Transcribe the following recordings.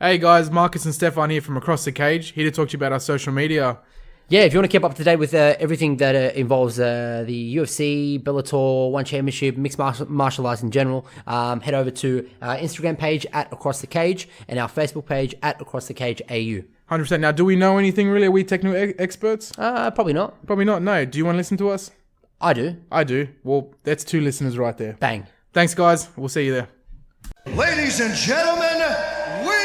Hey guys, Marcus and Stefan here from Across the Cage, here to talk to you about our social media. Yeah, if you want to keep up to date with everything that involves the UFC, Bellator, One Championship, mixed martial arts in general, head over to our Instagram page at Across the Cage and our Facebook page at Across the Cage AU. 100%. Now, do we know anything really? Are we technical experts? Probably not. Probably not, no. Do you want to listen to us? I do. I do. Well, that's 2 listeners right there. Bang. Thanks, guys. We'll see you there. Ladies and gentlemen, we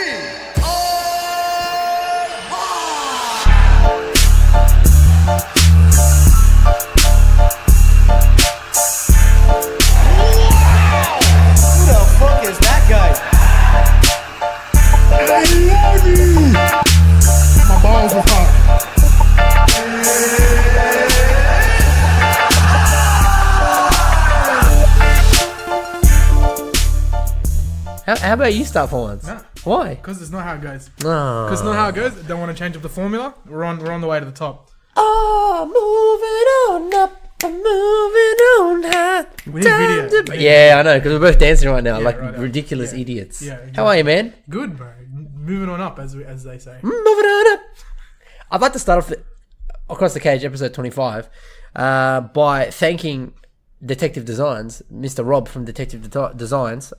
are live! Wow! Who the fuck is that guy? I love you! My balls are hot. How about you start for once? No. Why? Because it's not how it goes. No. Because it's not how it goes. Don't want to change up the formula. We're on the way to the top. Oh, moving on up, I'm moving on high. We need video. Yeah, I know, because we're both dancing right now, Yeah, like right, ridiculous yeah. idiots. Yeah, exactly. How are you, man? Good, bro. Moving on up, as they say. Moving on up. I'd like to start off Across the Cage, episode 25, by thanking Detective Designs, Mr. Rob from Detective Designs,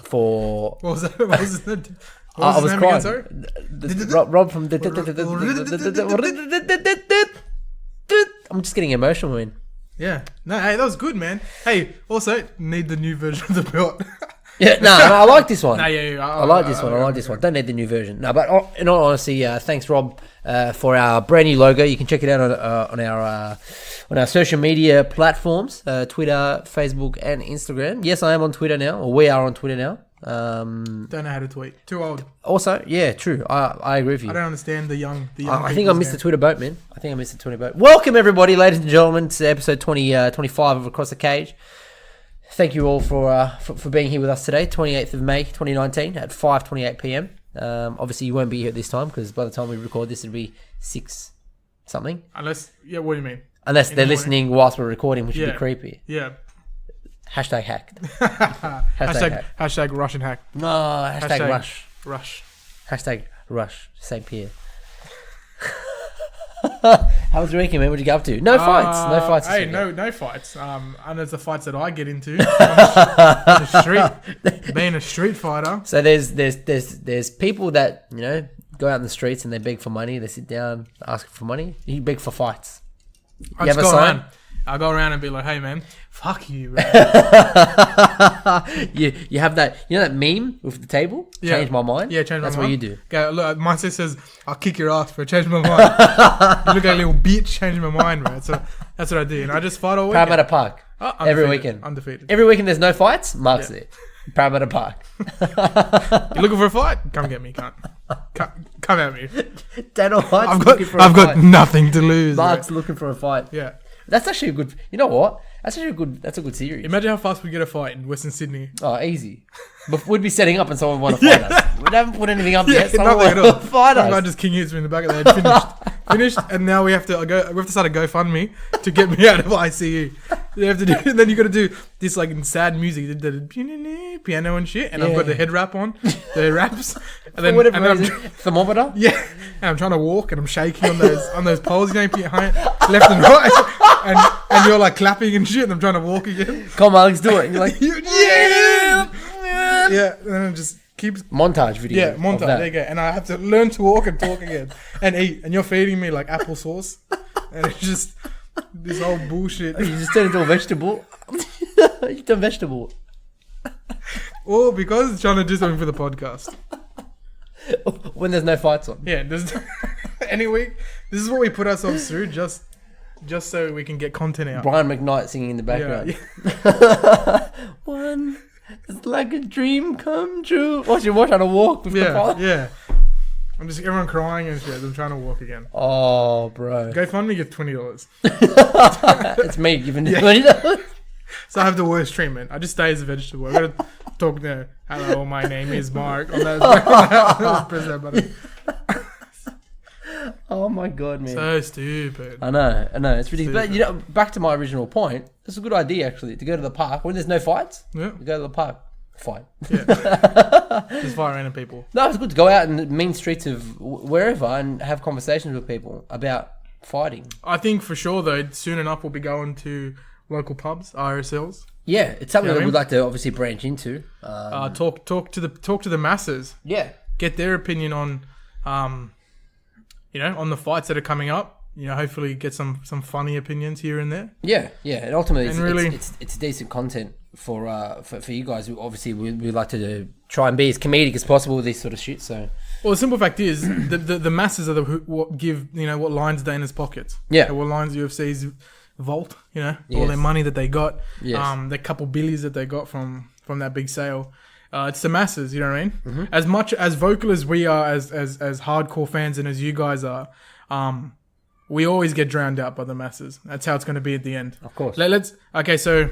for... What was that? What was his name? I was crying. Sorry? Rob from I'm just getting emotional, man. Yeah. No, hey, that was good, man. Hey, also, need the new version of the belt. Yeah, no, I like this one. No, yeah. I like this one. I like this one. Don't need the new version. No, but in all honesty, thanks, Rob, for our brand new logo. You can check it out on our social media platforms, Twitter, Facebook, and Instagram. Yes, I am on Twitter now, or we are on Twitter now. Don't know how to tweet. Too old. Also, yeah, true. I agree with you. I don't understand the young I think I missed the Twitter boat, man. Welcome, everybody, ladies and gentlemen, to episode 25 of Across the Cage. Thank you all for being here with us today, 28th of May, 2019, at 5:28 p.m. Obviously, you won't be here at this time because by the time we record this, it'll be 6 something. Unless, yeah, what do you mean? Unless they're listening whilst we're recording, which would be creepy. Yeah. Hashtag hacked. Hashtag Russian hack. No, hashtag rush. Rush. Hashtag rush. St. Pierre. How was your weekend, man? What did you get up to? No fights. No fights. Hey, no fights. And there's the fights that I get into on the street, being a street fighter. So there's people that, you know, go out in the streets and they beg for money. They sit down, ask for money. You beg for fights. I just go around. I'll go around and be like, hey, man, fuck you, bro. you have that, you know that meme with the table? Yeah. Change my mind? Yeah, change my mind. That's what you do. Go, look, my sister says, I'll kick your ass, bro. Change my mind. You look like a little bitch, change my mind, bro. So that's what I do. And I just fight all weekend. Parramatta Park. Every weekend. Undefeated. Every weekend there's no fights? Mark's it. Parramatta Park. You looking for a fight? Come get me, cunt. Come at me. Daniel White's I've got nothing to lose. Mark's bro. looking for a fight. Yeah. That's actually a good. You know what? That's a good series. Imagine how fast we get a fight in Western Sydney. Oh, easy. But we'd be setting up and someone would want to fight us. We haven't put anything up yet. Someone nothing at would all. fight us. I just King hits me in the back of the head. Finished, and now we have to start a GoFundMe to get me out of ICU. You have to do, and then you got to do this like in sad music, the piano and shit, and I've got the head wrap on, the wraps, and then thermometer. Yeah, and I'm trying to walk, and I'm shaking on those poles, you know, left and right, and you're like clapping and shit, and I'm trying to walk again. Come on, let's do it. And you're like, yeah, and then it just keeps montage video. Yeah, montage. There you go. And I have to learn to walk and talk again and eat. And you're feeding me like applesauce, and it's just this whole bullshit. You just turn into a vegetable. You turn vegetable. Well, because it's trying to do something for the podcast. When there's no fights on. Yeah, there's any week. This is what we put ourselves through just so we can get content out. Brian McKnight singing in the background. Yeah. One, it's like a dream come true. Watch trying to walk with the fight. Yeah. I'm just everyone crying and shit. I'm trying to walk again. Oh, bro. GoFundMe, give $20. It's me giving $20. So I have the worst treatment. I just stay as a vegetable. I gotta talk there. Hello, my name is Mark. On that, press that button. Oh my god, man. So stupid. I know. It's ridiculous. But, you know, back to my original point, it's a good idea, actually, to go to the park. When there's no fights, Yeah. you go to the park. fight. Just fire random people. No, it's good to go out in the mean streets of wherever and have conversations with people about fighting. I think for sure though, soon enough we'll be going to local pubs, RSLs. Yeah, it's something You know that what I we'd like to obviously branch into. Talk to the masses. Yeah. Get their opinion on, on the fights that are coming up. Hopefully get some funny opinions here and there. Yeah, and ultimately, And it's decent content for you guys. Obviously, we like to try and be as comedic as possible with this sort of shit. So, well, the simple fact is, the masses are what give what lines Dana's pockets. Yeah. What lines UFC's vault. All Yes. their money that they got. Yes. The couple billies that they got from that big sale. It's the masses. You know what I mean? Mm-hmm. As much as vocal as we are, as hardcore fans, and as you guys are, we always get drowned out by the masses. That's how it's going to be at the end. of course, So,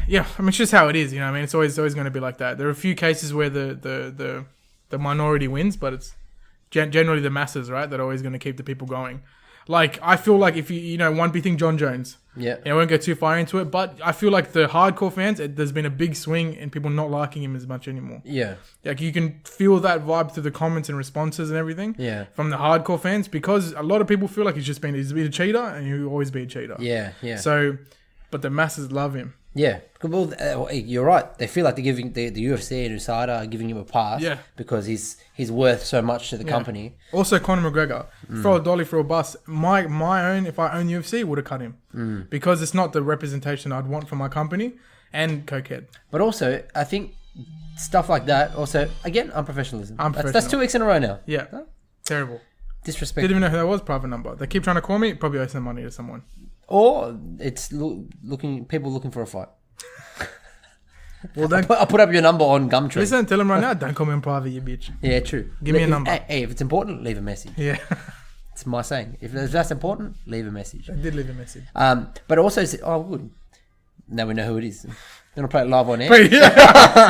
yeah, it's just how it is. It's always going to be like that. There are a few cases where the minority wins, but it's generally the masses, right, that are always going to keep the people going. Like, I feel like if one big thing, John Jones. yeah, I won't go too far into it, but I feel like the hardcore fans, there's been a big swing in people not liking him as much anymore. yeah, Like, you can feel that vibe through the comments and responses and everything. Yeah. From the hardcore fans, because a lot of people feel like he's been a cheater, and he'll always be a cheater. yeah. So, but the masses love him. Yeah, well, you're right. They feel like they're giving the UFC and USADA are giving him a pass. Yeah. because he's worth so much to the company. Also, Conor McGregor, throw a dolly for a bus. My own, if I own UFC, would have cut him because it's not the representation I'd want for my company and cokehead. But also, I think stuff like that. Also, again, unprofessionalism. That's Unprofessional. 2 weeks in a row now. Yeah, terrible. Disrespect. Didn't even know who that was. Private number. They keep trying to call me. Probably owe some money to someone. Or it's people looking for a fight. Well, then I'll put up your number on Gumtree. listen. Tell him right now. Don't call me in private, you bitch. Yeah, true. Give me a number. Hey, if it's important, leave a message. Yeah, It's my saying. If that's important, leave a message. I did leave a message. But also, good. Now we know who it is. You want to play it live on air? But yeah,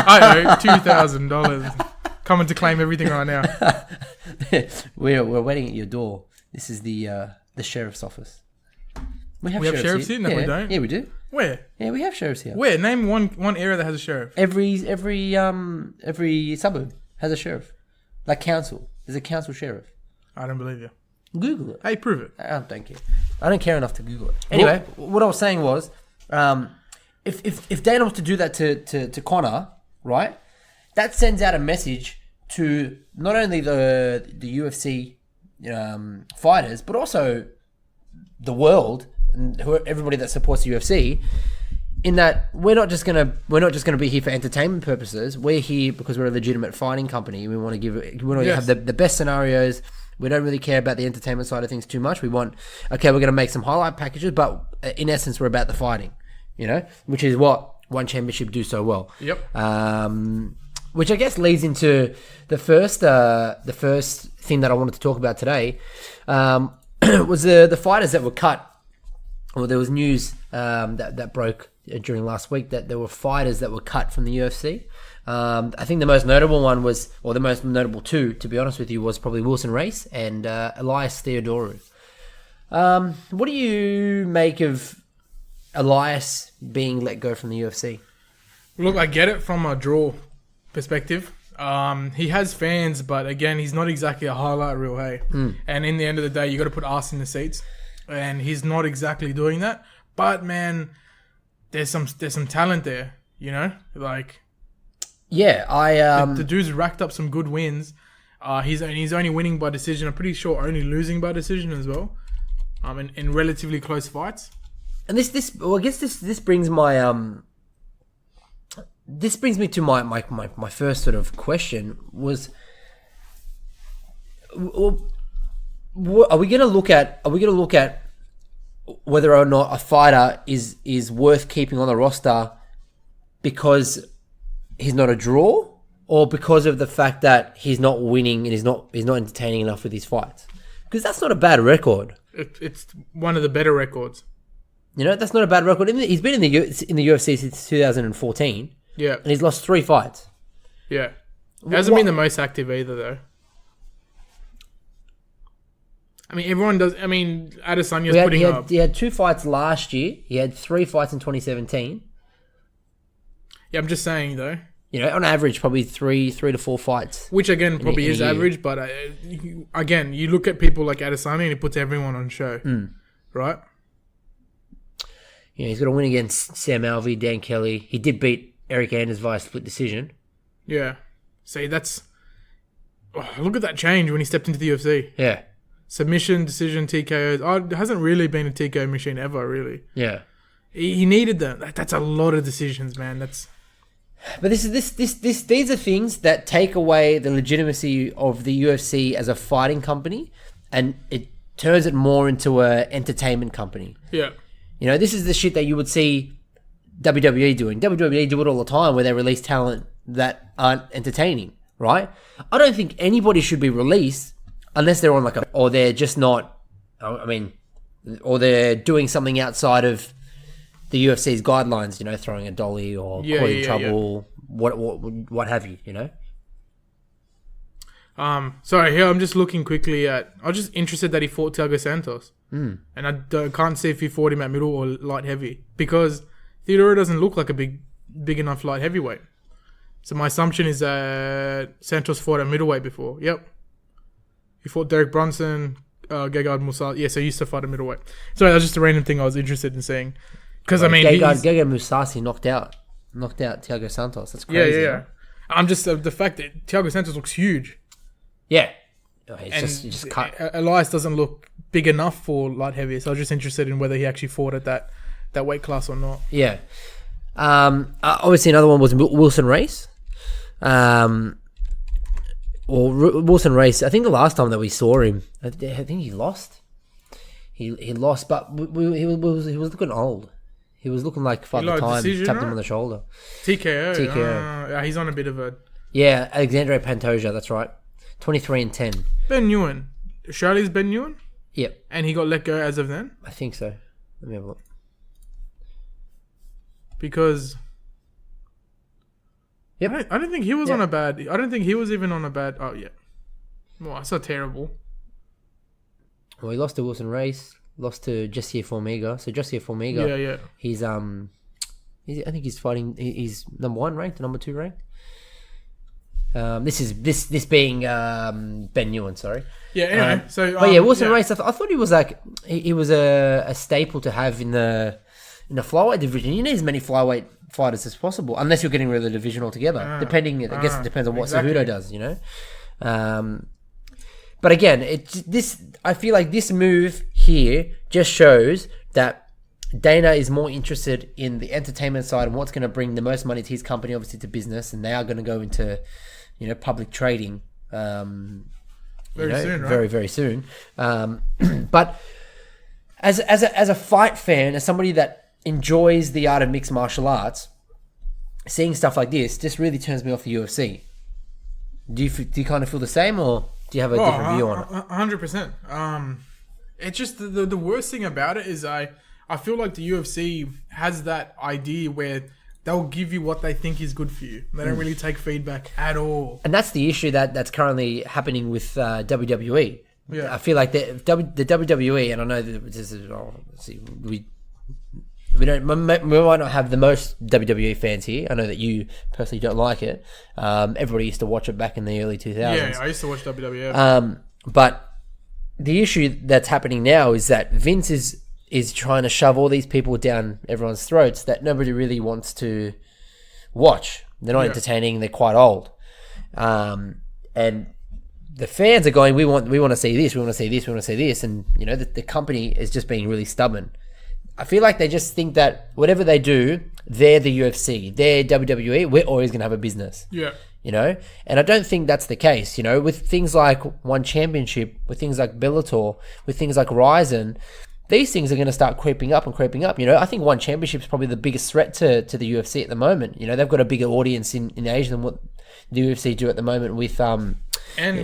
I owe $2,000. Coming to claim everything right now. we're waiting at your door. This is the sheriff's office. We have sheriffs here? No, we don't. Yeah, we do. Where? Yeah, we have sheriffs here. Where? Name one area that has a sheriff. Every suburb has a sheriff. Like council. There's a council sheriff. I don't believe you. Google it. Hey, prove it. I don't care. I don't care enough to Google it. Anyway, what I was saying was, if Dana was to do that to Conor, right, that sends out a message to not only the UFC fighters, but also the world and everybody that supports the UFC. In that we're not just gonna be here for entertainment purposes. We're here because we're a legitimate fighting company. We want to have the best scenarios. We don't really care about the entertainment side of things too much. We're going to make some highlight packages, but in essence, we're about the fighting, which is what One Championship do so well. Yep. Which I guess leads into the first thing that I wanted to talk about today, was the fighters that were cut. Well, there was news that broke during last week that there were fighters that were cut from the UFC. I think the most notable one was, or the most notable two, to be honest with you, was probably Wilson Race and Elias Theodorou. What do you make of Elias being let go from the UFC? Look, I get it from a draw perspective. He has fans, but again, he's not exactly a highlight reel, hey? And in the end of the day, you got to put ass in the seats. And he's not exactly doing that. But, man, there's some talent there, Like... Yeah, the dude's racked up some good wins. He's only winning by decision. I'm pretty sure only losing by decision as well. In relatively close fights. And this brings me to my first sort of question was, are we going to look at whether or not a fighter is worth keeping on the roster because he's not a draw, or because of the fact that he's not winning and he's not entertaining enough with his fights? Because that's not a bad record. It's one of the better records. That's not a bad record. He's been in the UFC since 2014. Yeah, and he's lost 3 fights. Yeah, he hasn't been the most active either, though. Everyone does. Adesanya's putting up. He had 2 fights last year. He had 3 fights in 2017. Yeah, I'm just saying though. You know, on average, probably three to 4 fights. Which again probably in a is year. average, but again, you look at people like Adesanya and he puts everyone on show, right? Yeah, he's got a win against Sam Alvey, Dan Kelly. He did beat Eric Anders via split decision. Yeah. See, look at that change when he stepped into the UFC. Yeah, Submission, decision, TKOs. Oh, it hasn't really been a TKO machine ever, really. yeah. He needed them. That's a lot of decisions, man. But these are things that take away the legitimacy of the UFC as a fighting company, and it turns it more into a entertainment company. Yeah. You know, this is the shit that you would see WWE doing. WWE do it all the time, where they release talent that aren't entertaining, right? I don't think anybody should be released unless they're on or they're just not. I mean, or they're doing something outside of the UFC's guidelines, you know, throwing a dolly or causing trouble, what have you, you know? Sorry, here I'm just looking quickly at. I was just interested that he fought Thiago Santos, and I can't see if he fought him at middle or light heavy because Theodore doesn't look like a big enough light heavyweight. So my assumption is that Santos fought at middleweight before. Yep, he fought Derek Brunson, Gegard Mousasi. Yeah, so he used to fight at middleweight. Sorry, that was just a random thing I was interested in seeing. Because I mean, Gegard Mousasi knocked out Thiago Santos. That's crazy. Yeah. I'm just the fact that Thiago Santos looks huge. Yeah. He And just cut. Elias doesn't look big enough for light heavy, so I was just interested in whether he actually fought at that weight class or not. Yeah. Obviously, another one was Wilson Race. Wilson Race. I think the last time that we saw him, I think he lost. He lost, but he was looking old. He was looking like Father Time tapped him on the shoulder. TKO. Yeah, he's on a bit of a. Yeah, Alexander Pantoja. That's right. 23-10. Ben Nguyen. Charlie's Ben Nguyen? Yep, And he got let go as of then? I think so. Let me have a look. Because Yep. I don't think he was on a bad. I don't think he was even on a bad. Oh yeah. Well, that's not terrible. Well, he lost to Wilson Race, lost to Jesse Formiga. So Jesse Formiga, Yeah. he's I think he's fighting. He's number 1 ranked, number 2 ranked. This being Ben Nguyen, sorry. Yeah. Anyway, But yeah, Wilson Race. I thought he was like he was a staple to have in the flyweight division. You need as many flyweight fighters as possible, unless you're getting rid of the division altogether. I guess it depends on what Cejudo does, you know. But again, I feel like this move here just shows that Dana is more interested in the entertainment side and what's going to bring the most money to his company, obviously to business, and they are going to go into, you know, public trading soon, right? Very, very soon. But as a fight fan, as somebody that enjoys the art of mixed martial arts, seeing stuff like this just really turns me off the UFC. Do you kind of feel the same, or do you have a different view on it? 100%. It's just the worst thing about it is I feel like the UFC has that idea where they'll give you what they think is good for you. They don't really take feedback at all. And that's the issue that's currently happening with WWE. Yeah. I feel like the WWE, and I know that this is we might not have the most WWE fans here. I know that you personally don't like it. Everybody used to watch it back in the early 2000s. Yeah, I used to watch WWE. But the issue that's happening now is that Vince is trying to shove all these people down everyone's throats that nobody really wants to watch. They're not entertaining. They're quite old, and the fans are going, we want to see this, we want to see this, we want to see this, and you know the company is just being really stubborn. I feel like they just think that whatever they do, they're the UFC, they're WWE, we're always going to have a business. Yeah. You know? And I don't think that's the case, you know? With things like One Championship, with things like Bellator, with things like Ryzen, these things are going to start creeping up. You know, I think One Championship is probably the biggest threat to the UFC at the moment. You know, they've got a bigger audience in Asia than what the UFC do at the moment with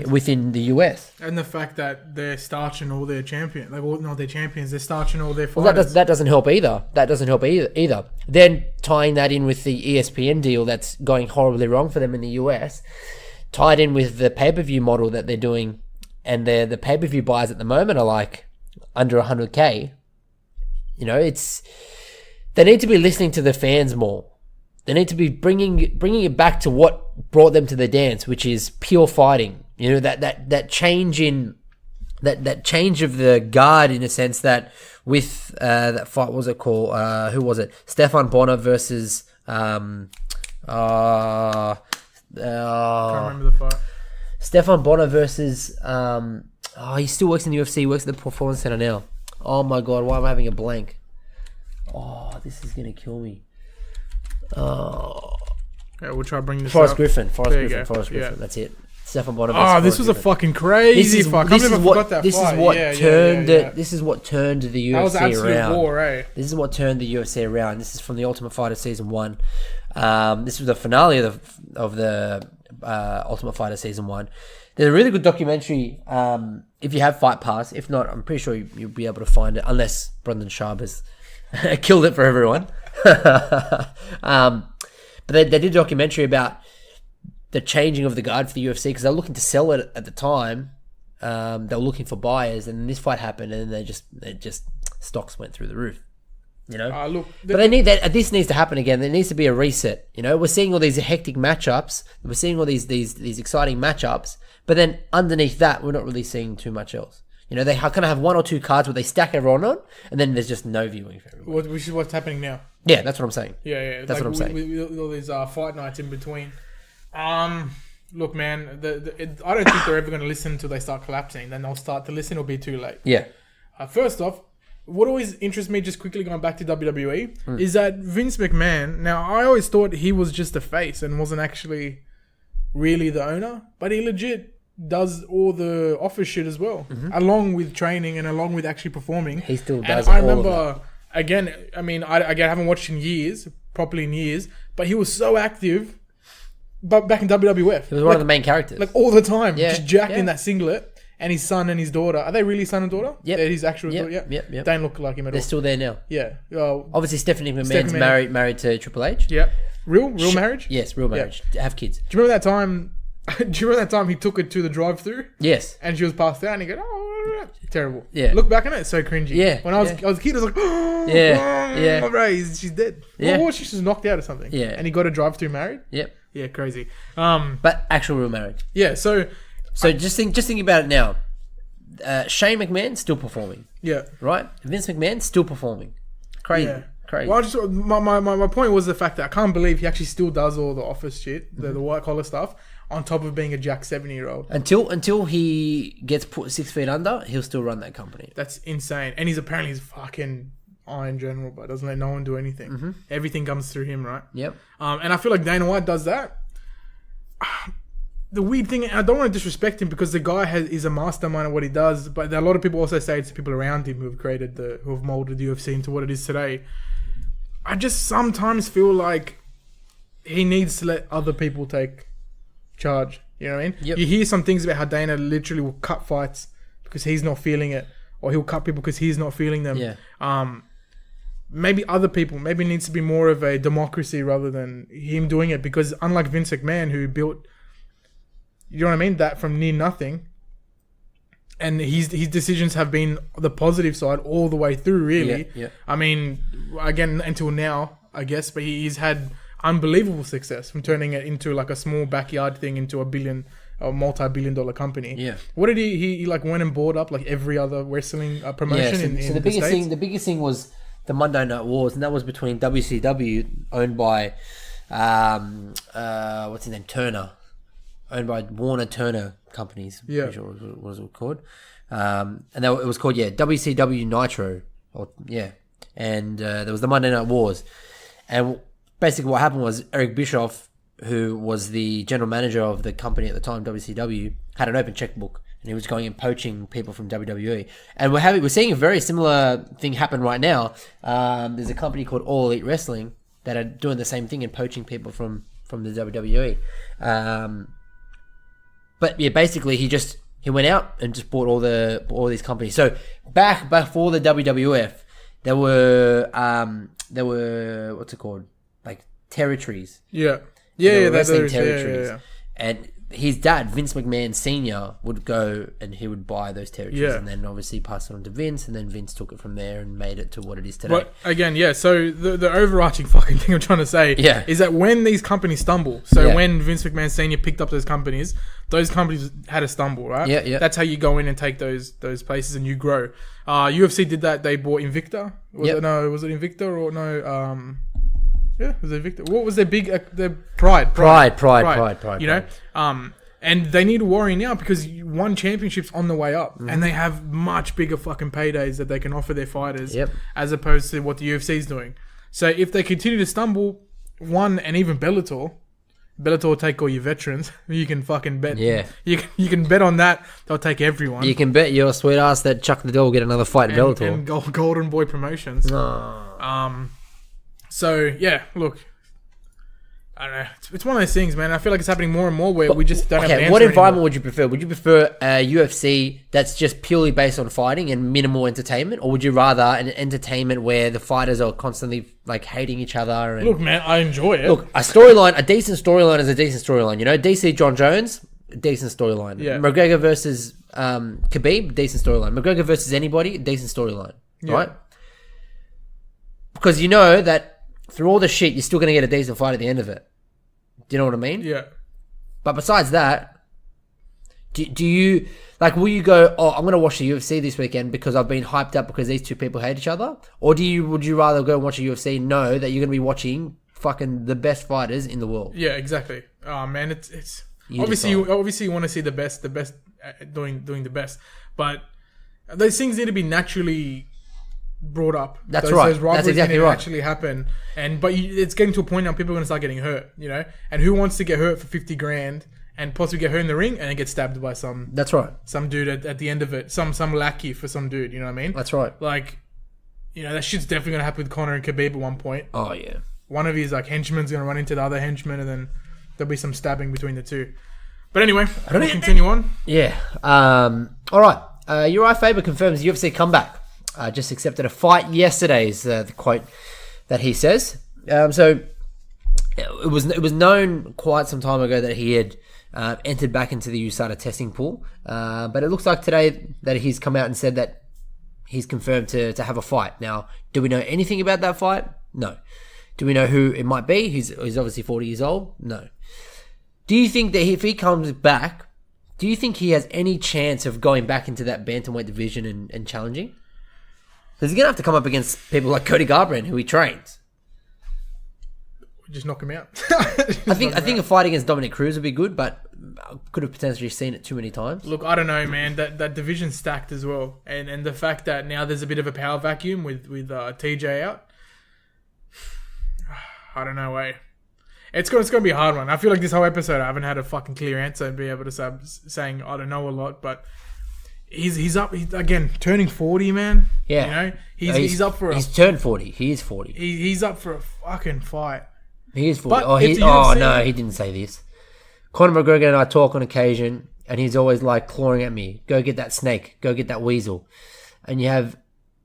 within the US. And the fact that they're starching all their champions, not their champions, they're starching all their fighters. Well, that doesn't help either. Either. Then tying that in with the ESPN deal that's going horribly wrong for them in the US, tied in with the pay-per-view model that they're doing, and the pay-per-view buys at the moment are like under 100K. You know, they need to be listening to the fans more. They need to be bringing it back to what brought them to the dance, which is pure fighting. You know, that change in that change of the guard, in a sense, that with that fight, what was it called? Who was it? Stefan Bonner versus Can't remember the fight. Stefan Bonner versus he still works in the UFC. He works at the Performance Center now. Oh my god, why am I having a blank? Oh, this is gonna kill me. Yeah, we'll try to bring this Forrest up. Griffin. There you go. Forrest Griffin. Yeah. That's it. Stefan Bonner. Oh, this was a fucking crazy fight. I forgot that This fight. is what turned yeah. This is what turned the UFC That was absolute around. war, eh? This is what turned the UFC around. This is from the Ultimate Fighter Season 1. This was the finale of the Ultimate Fighter Season 1. There's a really good documentary, if you have Fight Pass. If not, I'm pretty sure you'll be able to find it, unless Brendan Schaub has killed it for everyone. But they did a documentary about the changing of the guard for the UFC, because they were looking to sell it at the time. They were looking for buyers, and then this fight happened, and then they just stocks went through the roof. You know, Look, but they need that. This needs to happen again. There needs to be a reset. You know, we're seeing all these hectic matchups. We're seeing all these exciting matchups, but then underneath that, we're not really seeing too much else. You know, they kind of have one or two cards where they stack everyone on, and then there's just no viewing for everyone. which is what's happening now. Yeah, that's what I'm saying. Yeah. That's what I'm saying. With all these fight nights in between. Look, man, I don't think they're ever going to listen until they start collapsing. Then they'll start to listen. It'll be too late. Yeah. First off, what always interests me, just quickly going back to WWE, is that Vince McMahon. Now, I always thought he was just a face and wasn't actually really the owner, but he legit does all the office shit as well, along with training and along with actually performing. He still And does. I all remember, of that. again, I mean, I haven't watched in years, properly in years, but he was so active. But back in WWF, He was one of the main characters. like all the time, Yeah, just jacked yeah. in that singlet. And his son and his daughter, are they really son and daughter? Yep. They're his actual daughter. Yep. Don't look like him at They're all. still there now. Yeah. Obviously, Stephanie McMahon's Stephanie McMahon. married to Triple H. Yeah. Real marriage? Yes, real marriage. Have kids. Do you remember that time? Do you remember that time he took her to the drive-through Yes. and she was passed out and he goes, "Oh, terrible." Yeah. Look back on it, it's so cringy. Yeah, When I was yeah. a kid, I was like, "Oh, Yeah. bro, she's dead." Yeah. Or she's just knocked out or something. Yeah. And he got a drive-through married. Yep. Yeah, crazy. But actual real marriage. Yeah. So Just think about it now. Shane McMahon still performing, yeah. right? Vince McMahon still performing. Crazy. Yeah. Crazy. Well, my point was the fact that I can't believe he actually still does all the office shit, the white collar stuff, on top of being a jack 70-year-old. Until he gets put 6 feet under, he'll still run that company. That's insane. And he's fucking Iron General, but doesn't let no one do anything. Everything comes through him, right? Yep. And I feel like Dana White does that. The weird thing, I don't want to disrespect him because the guy is a mastermind of what he does, but a lot of people also say it's the people around him who have molded the UFC into what it is today. I just sometimes feel like he needs to let other people take charge. You know what I mean? Yep. You hear some things about how Dana literally will cut fights because he's not feeling it, or he'll cut people because he's not feeling them. Yeah. Maybe other people, maybe it needs to be more of a democracy rather than him doing it, because unlike Vince McMahon, who built, you know what I mean, that from near nothing, and his decisions have been the positive side all the way through, really. Yeah. I mean, again, until now, I guess, but he's had unbelievable success from turning it into like a small backyard thing into a multi-billion-dollar company. Yeah. What did he like went and bought up like every other wrestling promotion in the biggest thing was the Monday Night Wars, and that was between WCW, owned by what's his name, Turner, owned by Warner Turner Companies. Yeah. Sure what was it called? And it was called WCW Nitro. And there was the Monday Night Wars, and basically what happened was Eric Bischoff, who was the general manager of the company at the time, WCW, had an open checkbook. And he was going and poaching people from WWE. And we're seeing a very similar thing happen right now. There's a company called All Elite Wrestling that are doing the same thing and poaching people from the WWE. But yeah, basically he went out and just bought all these companies. So back before the WWF, there were what's it called, like territories. Yeah. There were Wrestling territories. Yeah. And his dad, Vince McMahon Sr., would go and he would buy those territories, Yeah. and then obviously pass it on to Vince, and then Vince took it from there and made it to what it is today. But again, yeah. So the overarching fucking thing I'm trying to say Yeah. is that when these companies stumble, so Yeah. when Vince McMahon Sr. picked up those companies had to stumble, right? Yeah, yeah. That's how you go in and take those places and you grow. UFC did that. They bought Invicta. Was Yep. it Invicta or no? Yeah, was it Invicta? What was their big? Their Pride. You know, and they need a warrior now because you won championships on the way up, and they have much bigger fucking paydays that they can offer their fighters, Yep. as opposed to what the UFC is doing. So if they continue to stumble, and even Bellator will take all your veterans. You can fucking bet. Yeah. You can bet on that. They'll take everyone. You can bet your sweet ass that Chuck Liddell will get another fight in Bellator. And Golden Boy Promotions. So yeah, look, I don't know. It's one of those things, man. I feel like it's happening more and more where we just don't have an answer what environment anymore. would you prefer? Would you prefer a UFC that's just purely based on fighting and minimal entertainment, or would you rather an entertainment where the fighters are constantly like hating each other? And Look, man, I enjoy it. look, a decent storyline is a decent storyline. You know, DC John Jones, decent storyline. Yeah. McGregor versus Khabib, decent storyline. McGregor versus anybody, decent storyline. Right? Because you know that through all the shit, you're still going to get a decent fight at the end of it. Do you know what I mean? Yeah. But besides that, do you like? Will you go? Oh, I'm going to watch the UFC this weekend because I've been hyped up because these two people hate each other, or would you rather go and watch a UFC and know that you're going to be watching fucking the best fighters in the world? Yeah, exactly. Oh man, it's You obviously decide. you want to see the best doing the best, but those things need to be naturally brought up. That's those, right. Those rivalries That's exactly need to right. actually happen, but it's getting to a point now people are going to start getting hurt. You know, and who wants to get hurt for 50 grand and possibly get hurt in the ring and then get stabbed by some That's right. dude at the end of it, some lackey for some dude. You know what I mean? That's right. Like, you know, that shit's definitely going to happen with Conor and Khabib at one point. Oh yeah. One of his like henchmen's going to run into the other henchman, and then there'll be some stabbing between the two. But anyway, we'll continue on. Yeah. All right. Uriah Faber confirms UFC comeback. Just accepted a fight yesterday is the quote that he says. So it was known quite some time ago that he had entered back into the USADA testing pool. But it looks like today that he's come out and said that he's confirmed to have a fight. Now, do we know anything about that fight? No. Do we know who it might be? He's obviously 40 years old? No. Do you think that if he comes back, do you think he has any chance of going back into that bantamweight division and challenging? Because he's going to have to come up against people like Cody Garbrandt, who he trains. Just knock him out. I think a fight against Dominic Cruz would be good, but I could have potentially seen it too many times. Look, I don't know, man. That division's stacked as well, and the fact that now there's a bit of a power vacuum with TJ out. I don't know, way. It's going to be a hard one. I feel like this whole episode I haven't had a fucking clear answer and be able to start saying I don't know a lot, but he's up again, turning 40, man. Yeah, you know he's up for he's turned 40. He is 40. He's up for a fucking fight. He is 40. But it's the Oh UFC. no, he didn't say this. Conor McGregor and I talk on occasion, and he's always like clawing at me. Go get that snake. Go get that weasel. And you have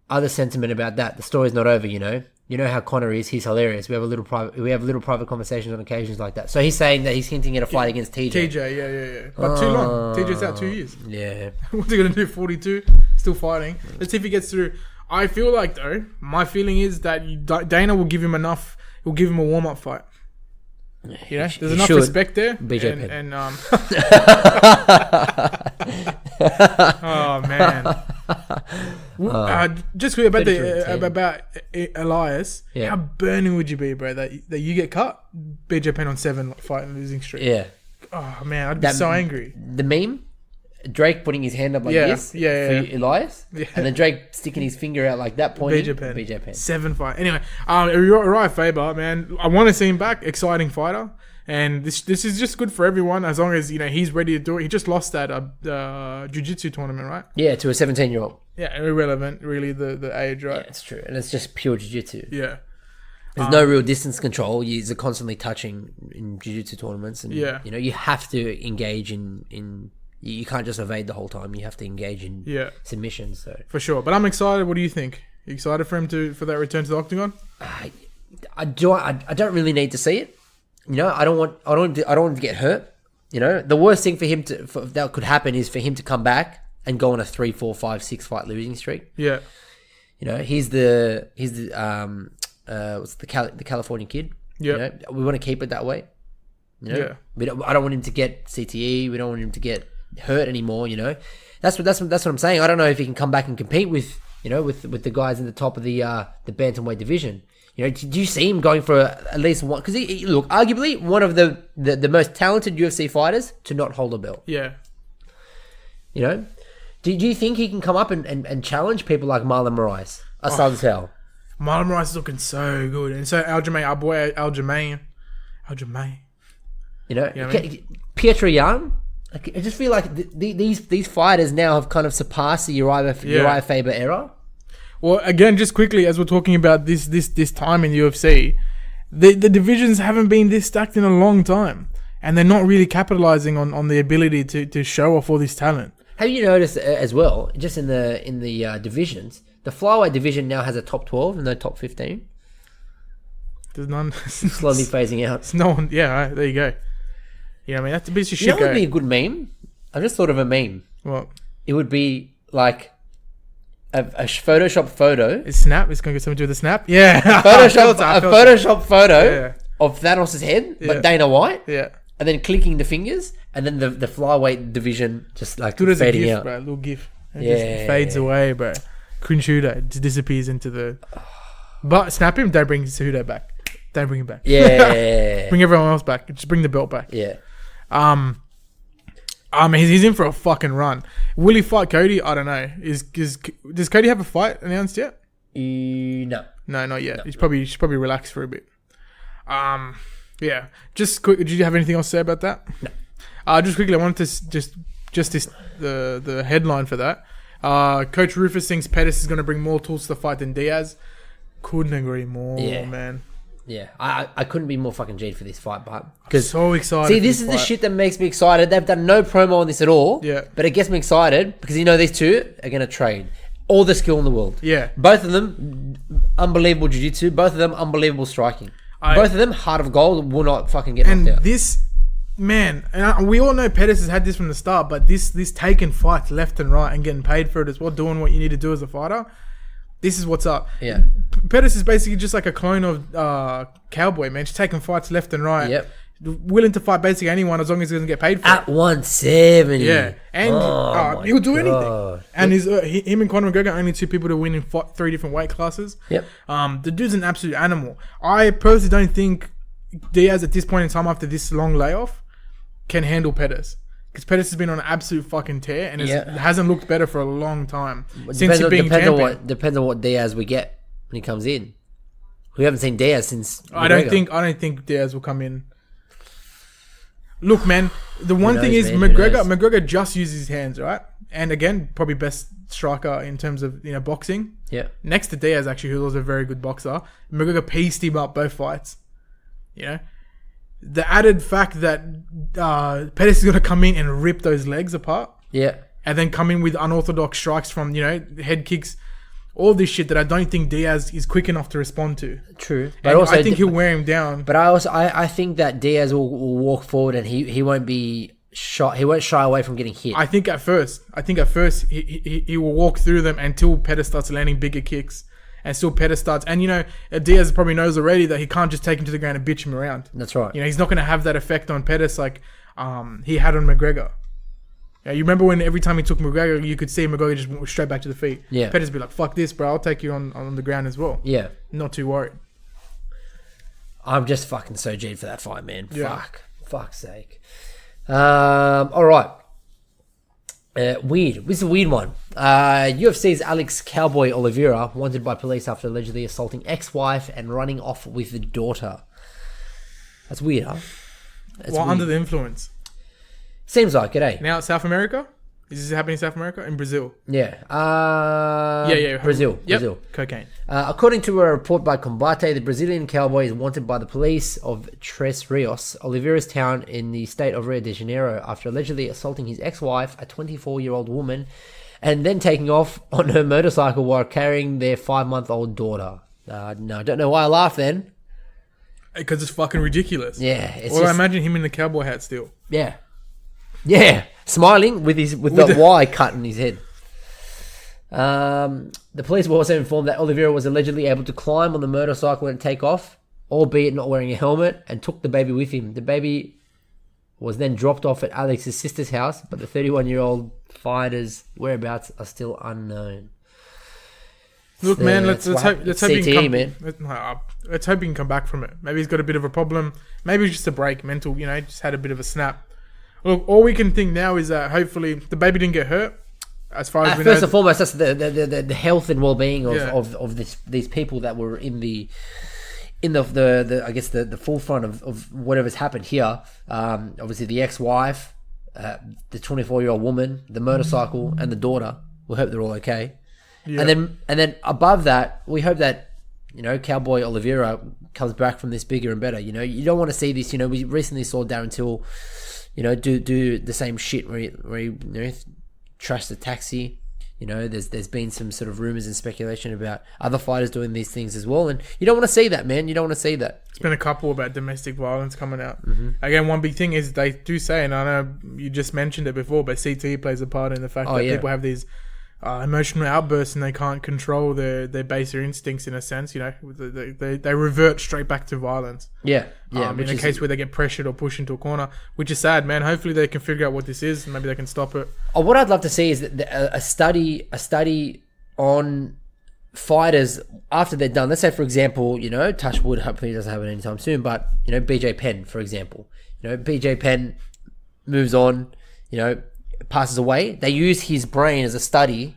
other sentiment about that. The story's not over, you know. You know how Conor is. He's hilarious. We have little private conversations on occasions like that. So he's saying that he's hinting at a fight against TJ. TJ, yeah. But too long. TJ's out 2 years. Yeah. What's he gonna do? 42, still fighting. Let's see if he gets through. I feel like though, my feeling is that Dana will give him enough. He'll give him a warm up fight. You know, there's enough respect there. BJ and oh man. Just quick about about Elias. Yeah. How burning would you be, bro? That you get cut, BJ Penn on 7 fight losing streak. Yeah. Oh man, I'd be so angry. The meme, Drake putting his hand up like this for Elias, and then Drake sticking his finger out like that, pointing. BJ Penn. 7 fight. Anyway, Uriah Faber, man, I want to see him back. Exciting fighter, and this is just good for everyone as long as he's ready to do it. He just lost that jiu-jitsu tournament, right? Yeah, to a 17-year-old. Yeah, irrelevant, really, the age, right? Yeah, it's true, and it's just pure jiu-jitsu. Yeah. There's no real distance control. You're constantly touching in jiu-jitsu tournaments, and you have to engage in. You can't just evade the whole time. You have to engage in submissions. So for sure. But I'm excited. What do you think? You excited for him for that return to the octagon? I don't really need to see it. You know, I don't want him to get hurt. You know, the worst thing for him that could happen is for him to come back and go on a 3, 4, 5, 6 fight losing streak. Yeah. You know, he's the what's the California kid. Yeah. You know, we want to keep it that way. You know, I don't want him to get CTE. We don't want him to get hurt anymore. You know, that's what I'm saying. I don't know if he can come back and compete with with the guys in the top of the bantamweight division. You know, do you see him going for at least one? Because he look, arguably one of the most talented UFC fighters to not hold a belt. Yeah. You know, do you think he can come up and challenge people like Marlon Moraes? Sounds hell. Marlon Moraes is looking so good, and so Aljamain, our boy Aljamain. You know, what I mean? Pietro Jan. Like, I just feel like these fighters now have kind of surpassed the Uriah Faber era. Well, again, just quickly, as we're talking about this time in the UFC, the divisions haven't been this stacked in a long time, and they're not really capitalizing on the ability to show off all this talent. Have you noticed as well, just in the divisions, the flyweight division now has a top 12 and no top 15? There's none. Slowly phasing out. It's no one. Yeah, right, there you go. You know what I mean? That's a piece of shit. You know what would be a good meme? I just thought of a meme. What? It would be like a Photoshop photo. Is Snap? It's going to get something to do with the Snap? Yeah. Photoshop photo of Thanos' head, but Dana White. Yeah. And then clicking the fingers, and then the flyweight division just like do it as a fading GIF, out. bro. A little GIF. It just fades away, bro. Cringe Huda. It just disappears into the... But snap him, don't bring Huda back. Don't bring him back. Yeah. Bring everyone else back. Just bring the belt back. Yeah. He's in for a fucking run. Will he fight Cody? I don't know. Does Cody have a fight announced yet? No, not yet. No. He should probably relax for a bit. Yeah. Just quick. Did you have anything else to say about that? No. Just quickly, I wanted to the headline for that. Coach Rufus thinks Pettis is going to bring more tools to the fight than Diaz. Couldn't agree more, man. Yeah, I couldn't be more fucking G'd for this fight, but because so excited. See, this is the shit that makes me excited. They've done no promo on this at all. Yeah, but it gets me excited because these two are gonna trade all the skill in the world. Yeah, both of them unbelievable jiu-jitsu. Both of them unbelievable striking. Both of them heart of gold, will not fucking get knocked out. And this man, and we all know Pettis has had this from the start, but this taking fights left and right and getting paid for it as well, doing what you need to do as a fighter. This is what's up. Yeah. Pettis is basically just like a clone of Cowboy, man. Just taking fights left and right. Yep. Willing to fight basically anyone as long as he doesn't get paid for At it. 170. Yeah. And he'll do anything. God. And him and Conor McGregor are only two people to win in 3 different weight classes. Yep. The dude's an absolute animal. I personally don't think Diaz at this point in time after this long layoff can handle Pettis. Because Pettis has been on an absolute fucking tear and hasn't looked better for a long time. Since being champion. Depends on what Diaz we get when he comes in. We haven't seen Diaz since McGregor. I don't think Diaz will come in. Look, man, the one thing is man? McGregor just uses his hands, right? And again, probably best striker in terms of boxing. Yeah. Next to Diaz, actually, who was a very good boxer. McGregor pieced him up both fights. The added fact that Pettis is going to come in and rip those legs apart. Yeah. And then come in with unorthodox strikes from, head kicks. All this shit that I don't think Diaz is quick enough to respond to. True. But also, I think he'll wear him down. But I think that Diaz will walk forward and he won't be shot. He won't shy away from getting hit. I think at first he will walk through them until Pettis starts landing bigger kicks. And still Pettis starts. And, Diaz probably knows already that he can't just take him to the ground and bitch him around. That's right. He's not going to have that effect on Pettis like he had on McGregor. Yeah, you remember when every time he took McGregor, you could see McGregor just went straight back to the feet. Yeah. Pettis would be like, fuck this, bro. I'll take you on the ground as well. Yeah. Not too worried. I'm just fucking so G'd for that fight, man. Yeah. Fuck's sake. All right. Weird. This is a weird one. UFC's Alex Cowboy Oliveira wanted by police after allegedly assaulting ex-wife and running off with the daughter. That's weird, huh? That's weird. Under the influence. Seems like it, eh? Now South America? Is this happening in South America? In Brazil? Yeah. Brazil. Brazil. Cocaine. According to a report by Combate, the Brazilian cowboy is wanted by the police of Tres Rios, Oliveira's town in the state of Rio de Janeiro, after allegedly assaulting his ex-wife, a 24-year-old woman, and then taking off on her motorcycle while carrying their 5-month-old daughter. No, I don't know why I laughed then. Because it's fucking ridiculous. Yeah. I imagine him in the cowboy hat still. Yeah. Yeah, smiling with the Y cut in his head. The police were also informed that Oliveira was allegedly able to climb on the motorcycle and take off, albeit not wearing a helmet, and took the baby with him. The baby was then dropped off at Alex's sister's house, but the 31-year-old fighter's whereabouts are still unknown. Look, man, let's hope he can come. Man. Let's hope he can come back from it. Maybe he's got a bit of a problem. Maybe it's just a break, mental. Just had a bit of a snap. Look, all we can think now is that hopefully the baby didn't get hurt. As far as we know, first and foremost, that's the health and well-being of these people that were in the I guess the forefront of whatever's happened here. Obviously, the ex-wife, the 24-year-old woman, the motorcycle, and the daughter. We hope they're all okay. Yeah. And then above that, we hope that Cowboy Oliveira comes back from this bigger and better. You don't want to see this. We recently saw Darren Till, do the same shit where he trashed the taxi. There's been some sort of rumors and speculation about other fighters doing these things as well, and you don't want to see that, man. You don't want to see that. It's been a couple about domestic violence coming out. Mm-hmm. Again, one big thing is they do say, and I know you just mentioned it before, but CTE plays a part in the fact that people have these emotional outbursts and they can't control their baser instincts in a sense. They revert straight back to violence. Yeah. In a case where they get pressured or pushed into a corner, which is sad, man. Hopefully they can figure out what this is and maybe they can stop it. What I'd love to see is that a study on fighters after they're done. Let's say, for example, touch wood, hopefully it doesn't happen anytime soon, but BJ Penn, for example, BJ Penn moves on, passes away. They use his brain as a study,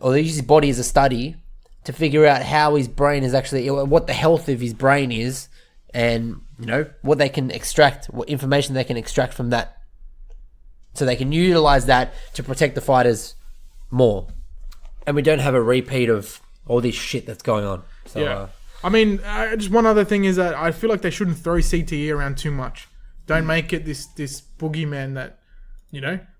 or they use his body as a study to figure out how his brain is actually, what the health of his brain is, and what they can extract, what information they can extract from that, so they can utilize that to protect the fighters more, and we don't have a repeat of all this shit that's going on. So, yeah. Just one other thing is that I feel like they shouldn't throw CTE around too much. Don't make it this boogeyman that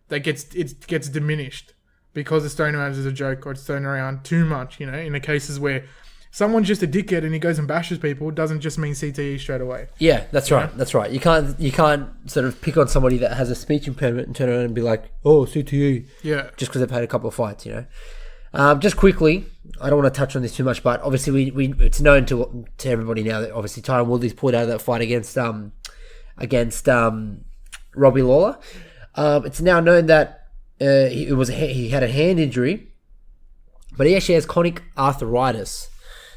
that gets diminished because it's thrown around as a joke, or it's thrown around too much, in the cases where someone's just a dickhead and he goes and bashes people, it doesn't just mean CTE straight away. Yeah, that's right. That's right. You can't sort of pick on somebody that has a speech impairment and turn around and be like, oh, CTE. Yeah. Just because they've had a couple of fights, Just quickly, I don't want to touch on this too much, but obviously we it's known to everybody now that obviously Tyron Woodley's pulled out of that fight against Robbie Lawler. It's now known that he had a hand injury, but he actually has chronic arthritis,